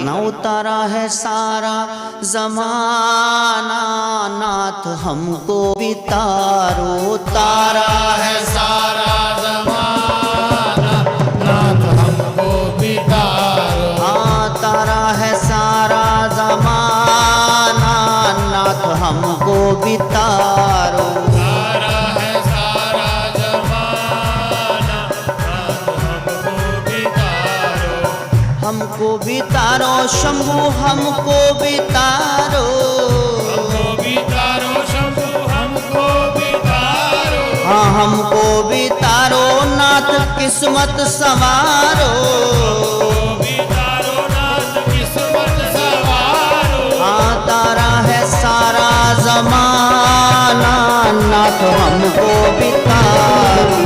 करना। उतारा है सारा जमाना नाथ हमको भी तारो। उतारा है सारा जमाना नाथ हमको भी तारो। हाँ तारा है सारा जमाना नाथ हमको भी तारो। हमको भी तारो शंभु हमको भी तारो। हमको भी तारो शंभु हमको भी तारो। हाँ हमको भी तारो नाथ किस्मत संवारो। हमको भी तारो नाथ किस्मत संवारो। हाँ तारा है सारा जमाना नाथ हमको भी तारो।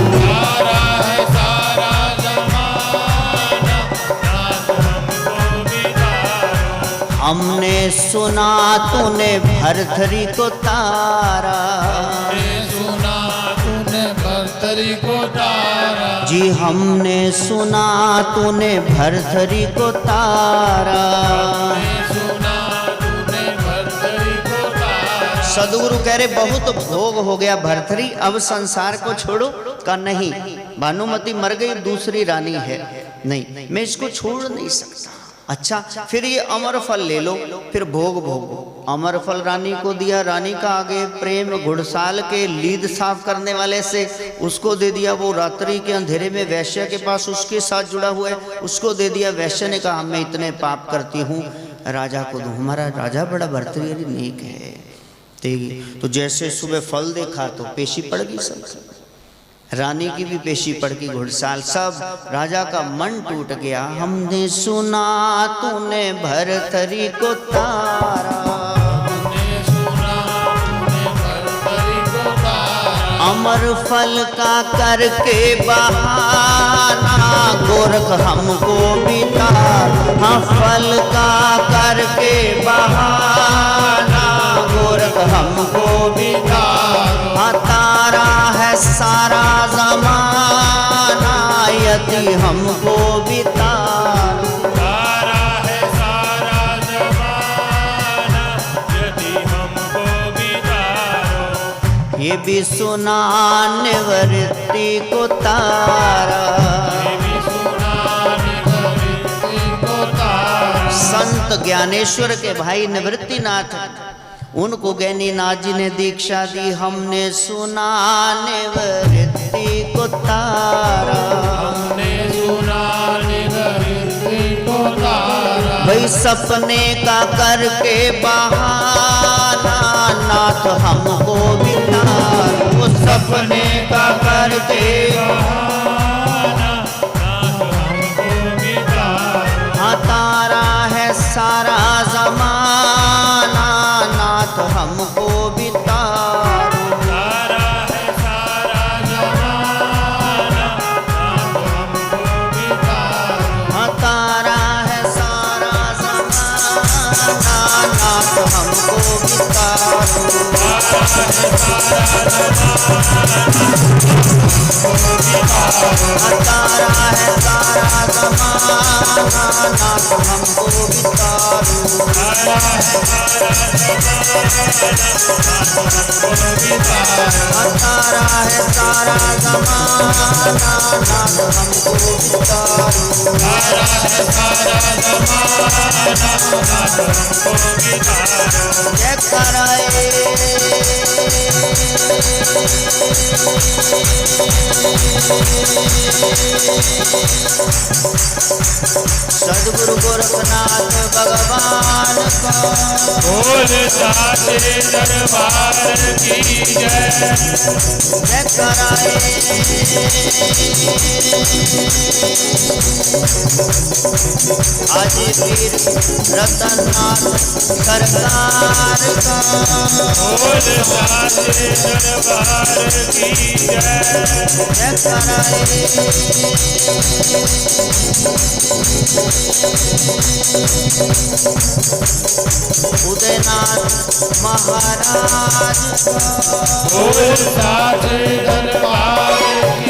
हमने सुना तूने भरथरी को तारा। हमने सुना तूने भरथरी को तारा। जी हमने सुना तूने भरथरी को तारा। हमने सुना तूने भरथरी को तारा। सदगुरु कह रहे बहुत भोग हो गया भरथरी, अब संसार को छोड़ो। का नहीं, भानुमति मर गई, दूसरी रानी है, नहीं मैं इसको छोड़ नहीं सकता। अच्छा फिर ये अमर फल ले लो, फिर भोग भोगो। अमर फल रानी को दिया, रानी का आगे प्रेम घुड़साल के लीद साफ करने वाले से उसको दे दिया। वो रात्रि के अंधेरे में वैश्य के पास उसके साथ जुड़ा हुआ है, उसको दे दिया। वैश्य ने कहा मैं इतने पाप करती हूँ राजा को दूँ। हमारा राजा बड़ा भरथरी नेक है। तो जैसे सुबह फल देखा तो पेशी पड़ गई, सब रानी की भी पेशी पड़ गई, घुड़साल सब। राजा का मन टूट गया। हमने सुना तूने भरथरी को तारा। हमने सुना तूने भरथरी को तारा। अमर फल का करके बहाना गोरख हमको भी तारा। हाँ फल का करके बहाना गोरख हमको भी तारा। हाँ तारा है सारा जमाना यदि हमको भी तारो। तारा है सारा जमाना यदि हमको भी तारो। ये भी सुना निवृत्ति को तारा। ये भी सुना निवृत्ति को तारा। संत ज्ञानेश्वर के भाई निवृत्तिनाथ, उनको ज्ञानीनाथ जी ने दीक्षा दी। हमने सुना निवृत्ति को तारा। हमने सुना निवृत्ति को तारा। भाई सपने का करके बहाना नाथ हमको भी तारो। वो सपने का करके बहाना नाथ हमको भी तारो। हाँ तारा है सारा जमाना नाथ हमको भी तारो। तारा है सारा जमाना नाथ हमको भी तारो। हाँ तारा है सारा जमाना नाथ हमको भी तारो। तारा है सारा तारा है सारा जमाना नाथ हमको भी तारो। तारा है सारा तारा है सारा जमाना नाथ हमको भी तारो। तारा है सारा जमाना नाथ हमको भी तारो। जय कराए सदगुरु गोरखनाथ भगवान का बोल साचे दरबार की जय। जय कराए आज वीर रतननाथ सरकार का बोल साचे दरबार की जय। जय कराए उदयनाथ महाराज का बोल साचे दरबार की